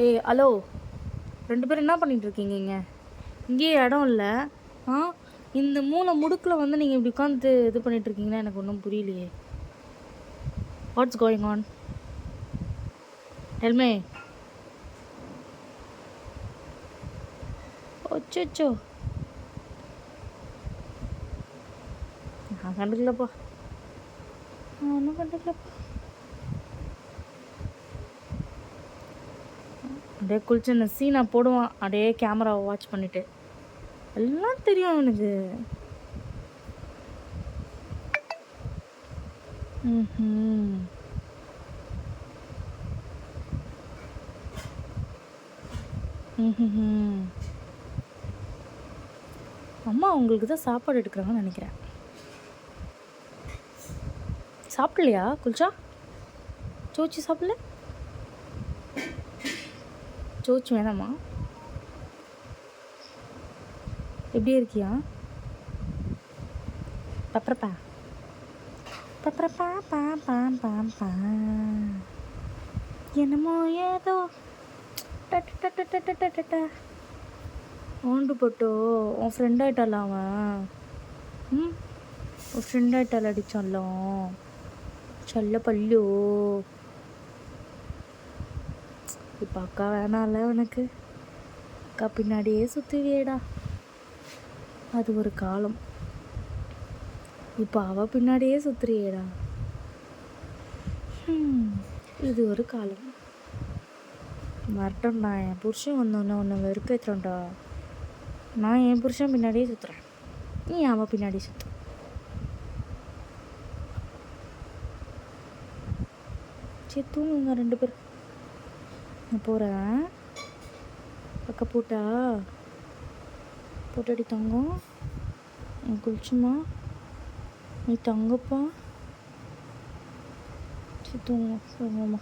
ஏய் ஹலோ, 2 பேரும் என்ன பண்ணிட்டு இருக்கீங்க இங்கே? இங்கேயே இடம் இல்லை. ஆ, இந்த மூளை முடுக்கில் வந்து நீங்கள் இப்படி உட்காந்து இது பண்ணிட்டு இருக்கீங்கன்னா எனக்கு ஒன்றும் புரியலையே. What's going on? டெல்மே. ஓச்சோ, நான் கண்டுக்கலப்பா, நான் ஒன்றும் கண்டுக்கலப்பா. அப்படியே குளிச்சு இந்த சீனை போடுவான், அப்படியே கேமராவை வாட்ச் பண்ணிட்டு. எல்லாம் தெரியும் அவனுக்கு. அம்மா உங்களுக்கு தான் சாப்பாடு எடுக்கிறாங்கன்னு நினைக்கிறேன். சாப்பிடலையா குளிச்சா? சோச்சி சாப்பிடல? சோச்சு வேணாமா? எப்படி இருக்கியா? பப்பரப்பா பப்பரப்பா பா பா பா பா என்னமோ ஏதோ ஓண்டு போட்டோ உன் ஃப்ரெண்ட் ஆகிட்டால அவன். உன் ஃப்ரெண்ட் ஆகிட்டால் அடித்தாலும் சொல்ல பல்லு. இப்போ அக்கா வேணாம்ல உனக்கு? அக்கா பின்னாடியே சுற்றுவியேடா. அது ஒரு காலம். இப்போ அவள் பின்னாடியே சுற்றுறியேடா. இது ஒரு காலம். வரட்டோம்டா, என் புருஷன் வந்தோன்னே ஒன்று வெறுப்பேற்றுறோம்டா. நான் என் புருஷன் பின்னாடியே சுற்றுறேன், நீ அவன் பின்னாடி சுற்று. சரி தூங்குங்க 2 பேர். நான் போகிறேன். பக்க போட்டாடி தங்கம். குளிச்சுமா, நீ தங்கப்பா. சரி தூங்குமா.